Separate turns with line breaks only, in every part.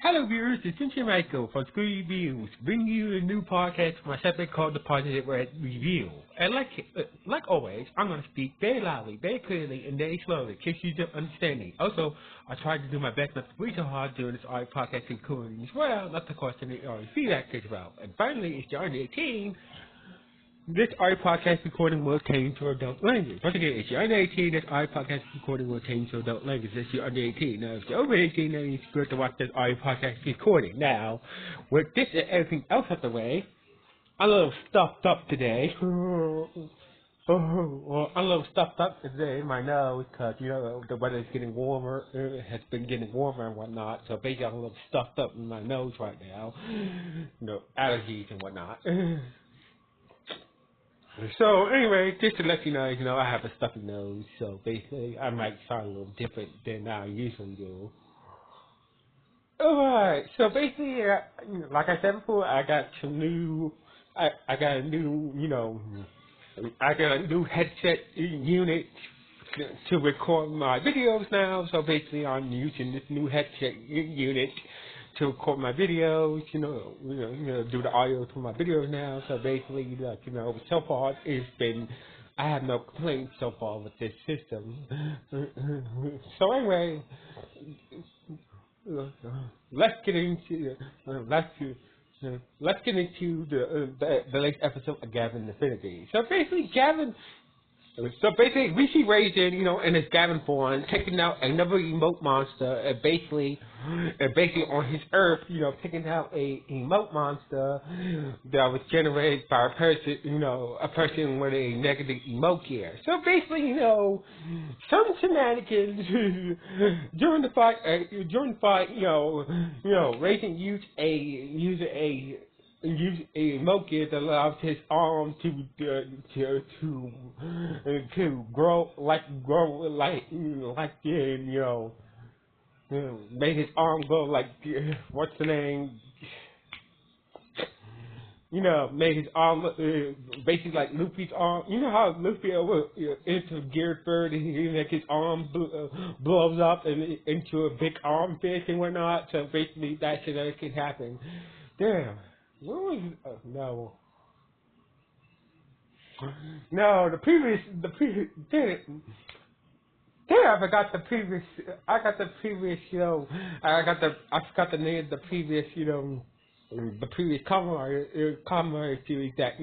Hello viewers, it's Michael from Screen Reviews, bringing you a new podcast for my segment called The Positive Red Review. And like always, I'm going to speak very loudly, very clearly, and very slowly, in case you don't understand me. Also, I tried to do my best not to breathe so hard during this audio podcast recording as well, not to cause any feedback as well. And finally, if you're under 18, this audio podcast recording will change to adult language. Once again, if you're under 18, this audio podcast recording will change to adult language. If you're under 18. Now, if you're over 18, then it's good to watch this audio podcast recording. Now, with this and everything else out the way, I'm a little stuffed up today. I'm a little stuffed up today in my nose because, the weather's getting warmer. It has been getting warmer and whatnot. So basically, I'm a little stuffed up in my nose right now. Allergies and whatnot. So anyway, just to let you know, I have a stuffy nose, so basically I might sound a little different than I usually do. Alright, so basically, like I said before, I got a new headset unit to record my videos now. So basically, I'm using this new headset unit to record my videos, do the audio to my videos now. So basically, so far I have no complaints so far with this system. So anyway, let's get into the latest episode of Gavin Infinity. So basically, we see Raisin, in his Gavan form, taking out another emote monster, and basically on his Earth, taking out a emote monster that was generated by a person with a negative emote gear. So basically, some shenanigans during the fight. Raisin used a emote gear that allows his arm to grow made his arm grow like what's the name? Made his arm basically like Luffy's arm. You know how Luffy into Gear 30, he make his arm blows up into a big arm fish and whatnot. So basically that shit can happen. Damn. What was the previous I forgot the previous I forgot the name of the previous commentary series that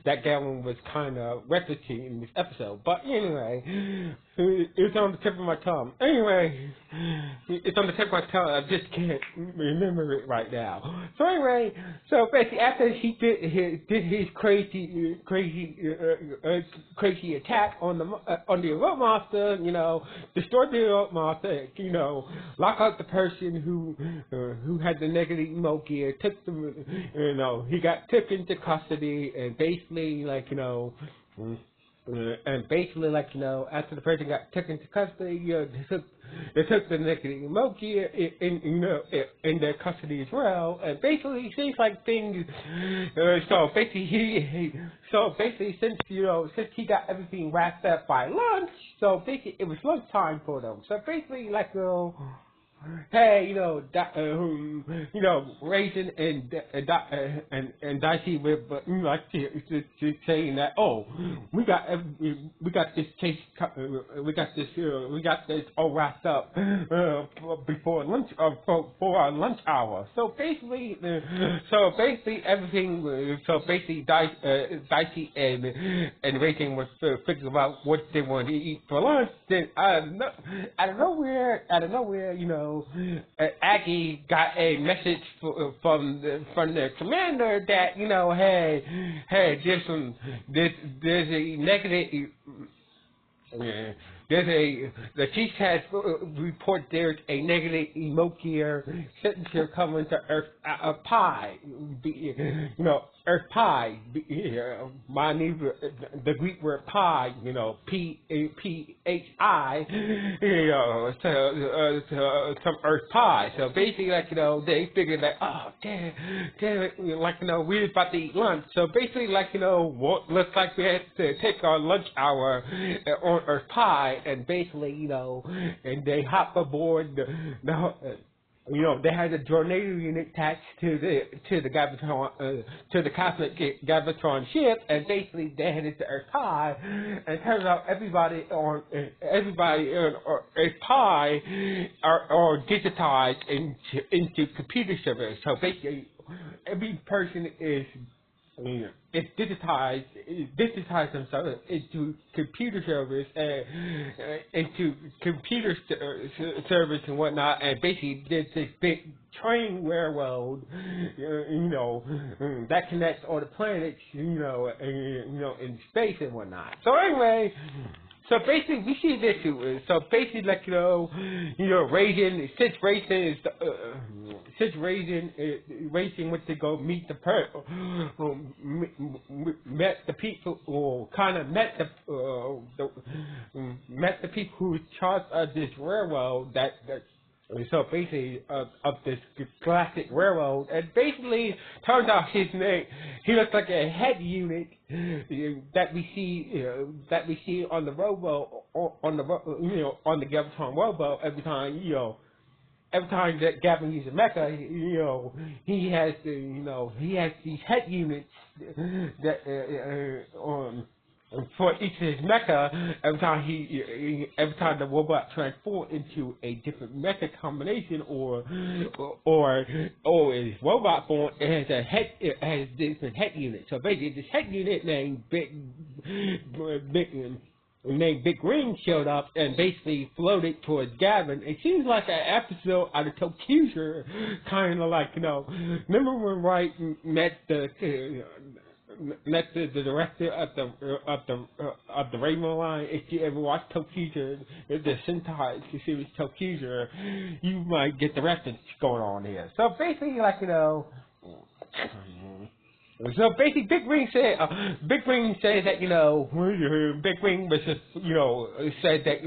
that Gavan was kind of referencing in this episode. But anyway, it's on the tip of my tongue. Anyway, it's on the tip of my tongue. I just can't remember it right now. So anyway, basically after he did his crazy attack on the remote monster, destroyed the remote monster, lock out the person who had the negative emote gear, took them, he got took into custody, and basically after the person got taken into custody, they took the negative emote gear in their custody as well, and basically it seems like things. So basically, since he got everything wrapped up by lunch, so basically it was lunchtime for them. So basically, hey, Raisin and Dicey were saying that, we got this all wrapped up before lunch for our lunch hour. So basically Dicey and Raisin was thinking about what they wanted to eat for lunch. Then out of nowhere, Aggie got a message from the commander that hey, there's a negative. The chief has report there's a negative emote gear signature coming to Earth Pi. Earth Pi. My name, the Greek word pi. P-H-I. Some Earth Pi. So basically, they figured that damn it, we were about to eat lunch. So basically, looks like we had to take our lunch hour on Earth Pi. And basically, and they hop aboard you know, they had a tornado unit attached to the Gavatron to the cosmic Gavatron ship, and basically they headed to Earth Pi. And it turns out everybody on Earth Pi are digitized into computer servers. So basically, every person is it's digitized themselves into computer servers and into computer servers and whatnot, and basically there's this big train railroad, that connects all the planets, in space and whatnot. So anyway. So basically, we see this. So basically, like Reagan, since Reagan went to go meet met the people, or kind of met the people who was charged of this railroad so basically, of this galactic railroad, and basically turns out his name, he looks like a head unit that we see on the robo, on the Gavatron robo every time that Gavin uses Mecha, he has these head units that for each of his mecha, every time the robot transforms into a different mecha combination or his robot form, it has different head units. So basically, this head unit named Big Ring showed up and basically floated towards Gavin. It seems like an episode out of Tokuser, kind of like, remember when Wright met the director of the Rainbow Line? If you ever watch Tokuser, the Sentai series Tokuser, you might get the reference going on here. So basically, so basically, Big Ring said that Big Ring was just said that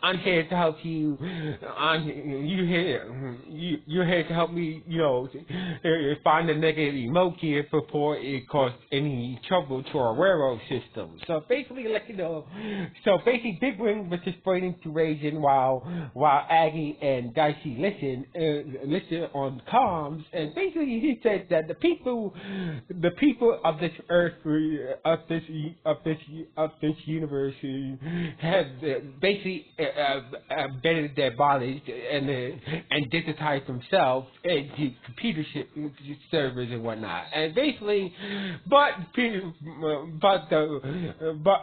I'm here to help you. You're here to help me find the negative emote here before it caused any trouble to our railroad system. So basically, Big Ring was explaining to Raisin while Aggie and Dicey listen on comms, and basically he said that the people of this earth, of this universe, have basically abandoned their bodies and digitized themselves into computer servers and whatnot. And basically, but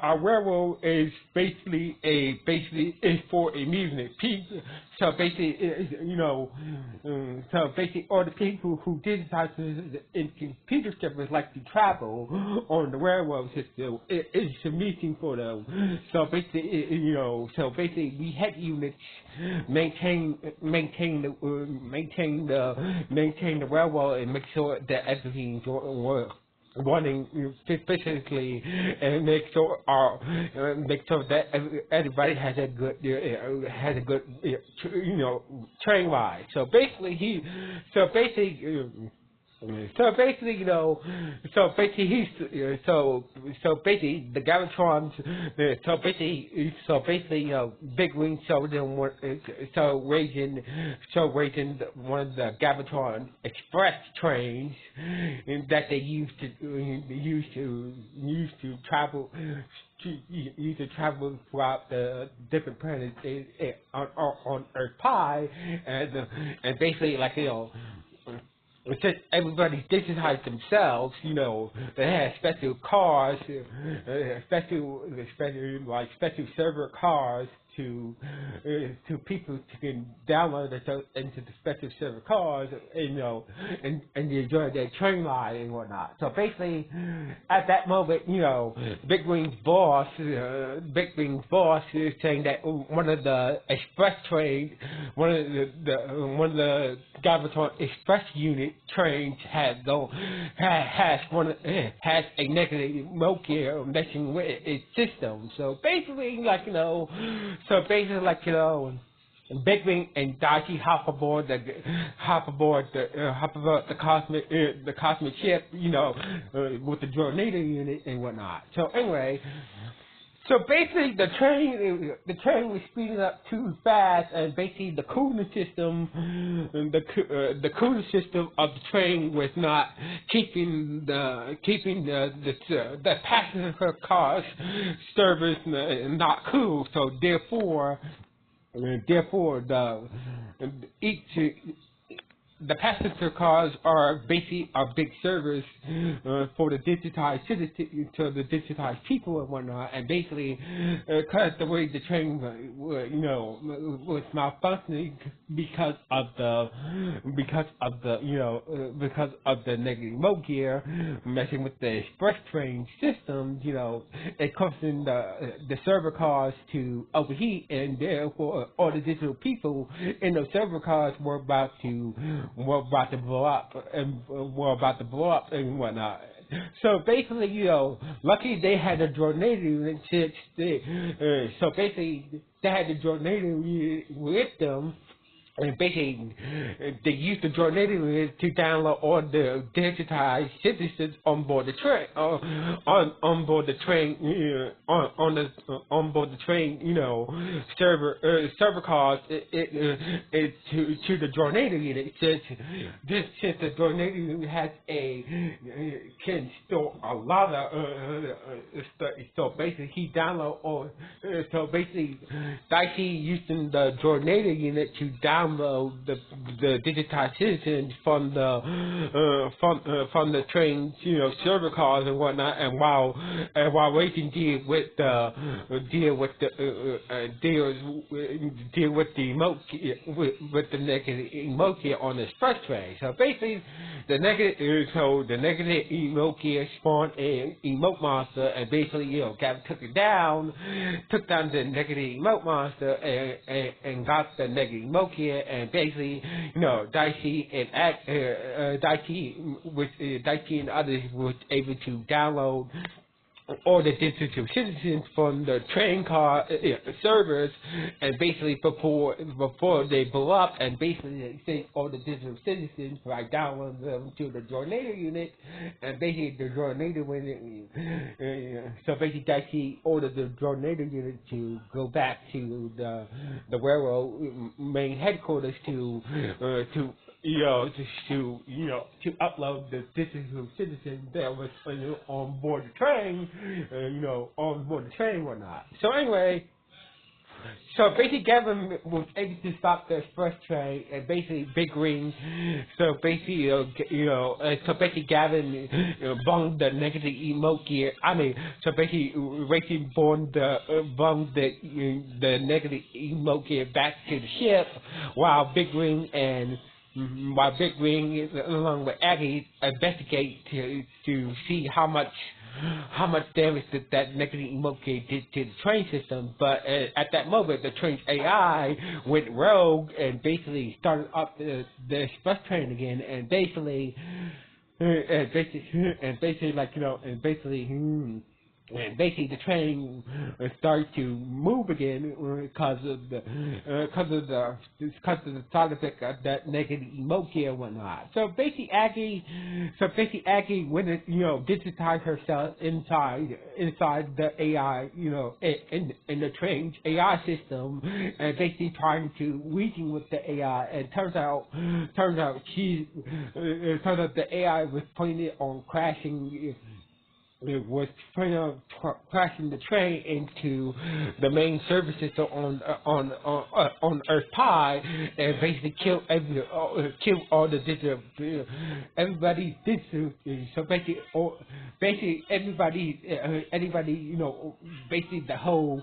our railroad is basically for amusement. So basically, all the people who digitize in computer servers like to travel on the railroad system. It's a meeting for them. So basically, we head units maintain the railroad and make sure that everything's running efficiently, and make sure that everybody has a good train ride. So basically, the Gavatrons. Big Wing showed them raising one of the Gavatron express trains that they used to travel throughout the different planets on Earth Pi, and basically since everybody digitized themselves, they had special cars, special server cars to people can download into the special server cars, and enjoy their train ride and whatnot. So basically, at that moment, Big Wing's boss is saying that one of the express trains, one of the Gavatron express unit trains has a negative motor messing with its system. So basically, Big Wing and Daichi hop aboard the cosmic ship, with the tornado unit and whatnot. So anyway, So basically, the train was speeding up too fast, and basically the cooling system of the train was not keeping the passenger cars service not cool. So therefore each the passenger cars are basically a big service for the digitized citizens, to the digitized people and whatnot, and basically, because the way the train, was malfunctioning because of the negative remote gear messing with the express train system, it causing the server cars to overheat, and therefore all the digital people in those server cars were about to blow up and whatnot. So basically, luckily they had a tornado unit. So basically, they had the tornado unit with them. And basically, they used the tornado to download all the digitized citizens on board the train, on board the train, on board the train, server cars to the tornado unit. Since the tornado unit has can store a lot of so basically he download all. So basically, Dicey using the tornado unit to download the digitized citizens from the trains, server cars and whatnot, and while waiting deal with the negative emote gear on the express train. So basically, the negative emote gear spawned an emote monster, and basically, Gavin took down the negative emote monster and got the negative emote gear. And basically, Dicey and others was able to download all the digital citizens from the train car servers, and basically before they blew up, and basically they sent all the digital citizens by downloading them to the tornado unit, and basically the tornado unit. So basically, Dicey ordered the tornado unit to go back to the railroad main headquarters to upload the digital citizen that was on board the train, on board the train and whatnot. So anyway, so basically Gavin was able to stop the express train, and basically Big Ring. So basically, Gavin bunged the negative emote gear. So basically, Racing bunged the negative emote gear back to the ship, while Big Ring along with Aggie investigate to see how much damage that negative emote gear did to the train system. But at that moment, the train's AI went rogue and basically started up the express train again, and basically the train started to move again because of the side effect of that negative emote gear and whatnot. So basically Aggie went and digitized herself inside the AI, in the train's AI system, and basically trying to reason with the AI. And turns out the AI was planning on crashing. It was trying to crashing the train into the main service system on Earth Pi, and basically kill all the digital everybody's digital. So basically everybody basically the whole.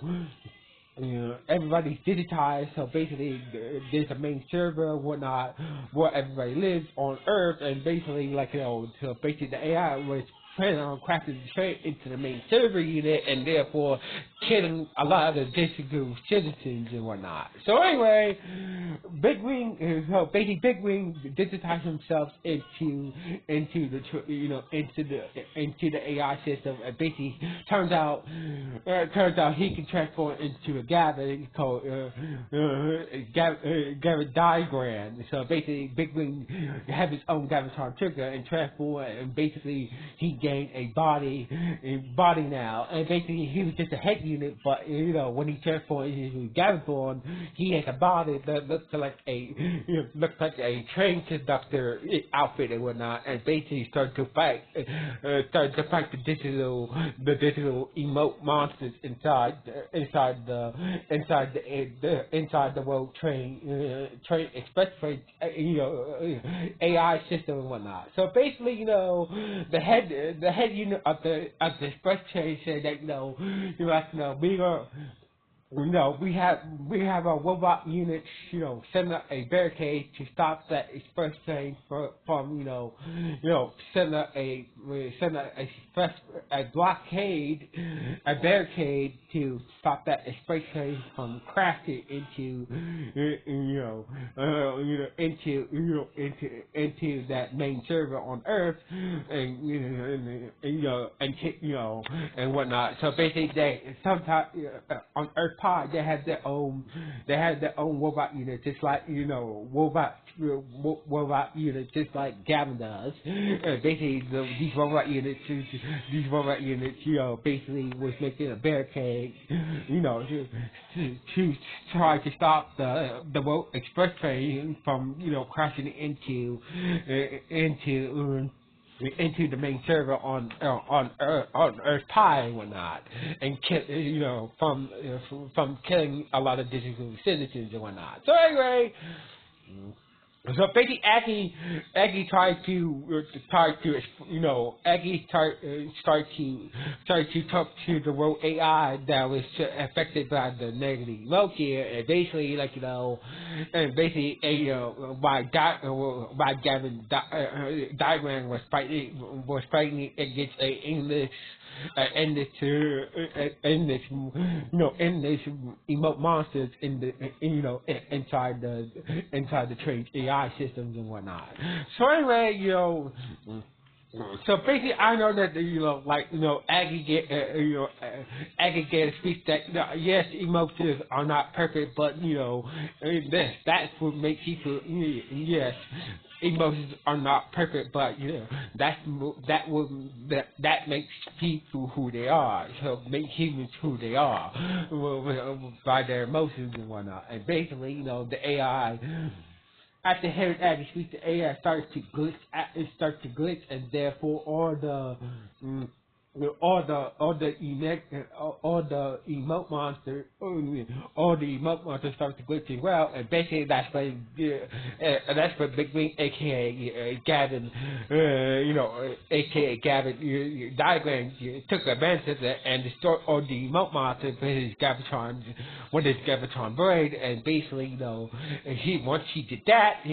Everybody's digitized, so basically there's a main server and whatnot where everybody lives on Earth, and basically so basically the AI was planning on crashing the train into the main server unit, and therefore killing a lot of the digital citizens and whatnot. So anyway, Big Wing digitized himself into the AI system, and basically turns out he can transform into a Gavin called Gavin diagram. So basically, Big Wing have his own Gavin trigger and transform, and basically he gained a body now, and basically he was just a head unit, but when he transformed into Gavarion, he had a body that looked like a train conductor outfit and whatnot, and basically started to fight the digital emote monsters inside the world train expressway AI system and whatnot. So basically, the head unit of the express train said that we have our robot units, setting up a barricade to stop that express train from setting up a barricade to stop that express train from crashing into that main server on Earth and whatnot. So basically, sometimes on Earth Pod they had their own robot unit, just like robot units, just like Gavan does. Basically, these robot units, basically was making a barricade, to try to stop the world express train from crashing into the main server on Earth Pi and whatnot, and from killing a lot of digital citizens and whatnot. So anyway. So basically, Aggie tried to started to talk to the world AI that was affected by the negative Loki, and basically, by Gavin Diagram was fighting against a endless emote monsters inside the train's AI systems and whatnot. So anyway, so basically, I know that Aggie get a speech that yes, emotions are not perfect, but that's what makes people yes. Emotions are not perfect, but that makes people who they are. So make humans who they are by their emotions and whatnot. And basically, the AI. After hearing Abby's speech, the AI starts to glitch, and therefore all the emote monsters start to glitch as well, and basically that's when Big Wing, aka Gavin, aka Gavin, Diagram took advantage of that and destroyed all the emote monsters with his Gavatron brain, and basically once he did that,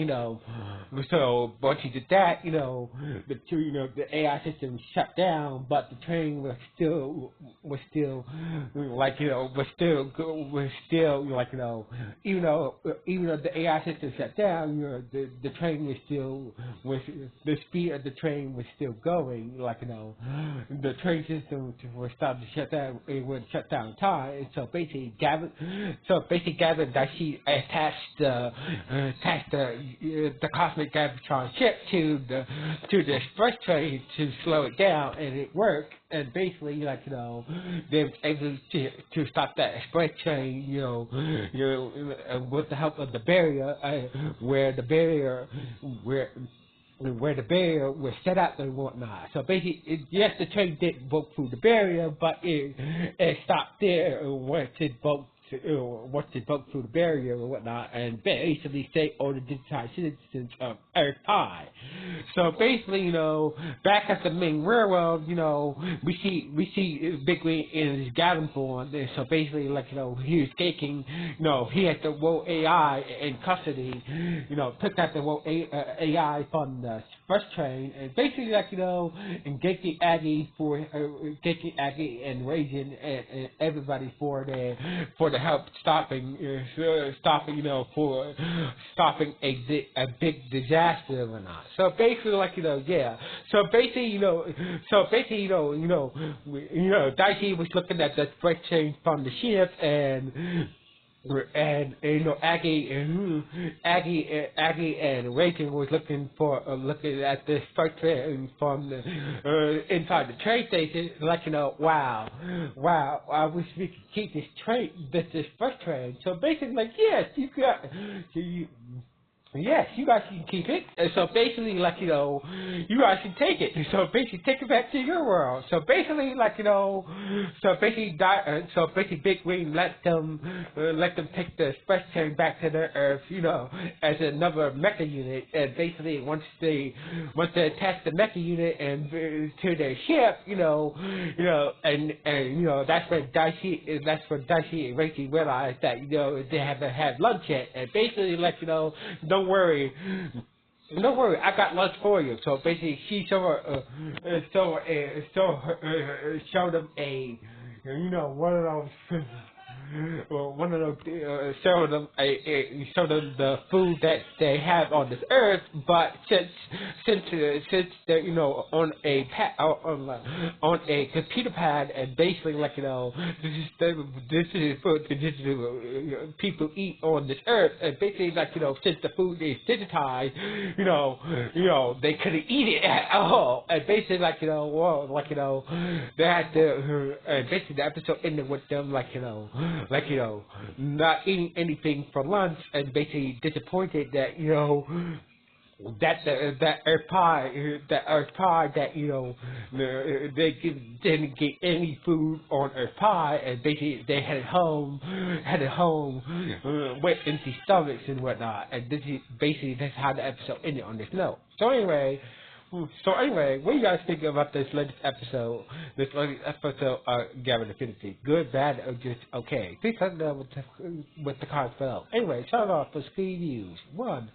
the AI system shut down, but the train was still even though the AI system shut down, the train was the speed of the train was still going, the train system was starting to shut down. It would shut down time, and so basically Gavin that she attached the cosmic Gavatron chip to the express train to slow it down, and it worked. And basically, they were able to stop that express train, with the help of the barrier, where the barrier was set up and whatnot. So basically, yes, the train didn't broke through the barrier, but it stopped there once it broke through the barrier and whatnot, and basically saved all the digitized citizens of Earth Pi. So basically, back at the main railroad, we see Big Wing in his Gavarion. So basically, he was escaping. He had the world AI in custody. Took out the world AI from the first train, and basically, engaging Aggie and Raging and everybody for the help stopping a big disaster or not. So basically, Dicey was looking at the freight train from the ship, and and you know Aggie and Rachel was looking at this first train from the inside the train station, like wow, I wish we could keep this first train. So basically, like, yes, yes, you guys can keep it. And so basically, like, you guys can take it. So basically, take it back to your world. So basically, like, so basically, Big Green let them take the express train back to their Earth, as another mecha unit. And basically, once they attach the mecha unit and to their ship, and that's when Daichi and Reiki realized that they haven't had lunch yet. And basically, like, don't worry, I got lunch for you. So basically, she showed them one of those. One of those show them the food that they have on this earth, but since they're on a computer pad, and basically, like, this is food that people eat on this earth, and basically, like, since the food is digitized, they couldn't eat it at all, and basically, like, they had to and basically the episode ended with them, not eating anything for lunch, and basically disappointed that that Earth Pie that they didn't get any food on Earth Pie, and basically they headed home with empty stomachs and whatnot, and that's how the episode ended on this note. So anyway, what do you guys think about this latest episode? This latest episode of Gavin Affinity, good, bad, or just okay? Please let me know with the comments below. Anyway, shout out for Speed News 1.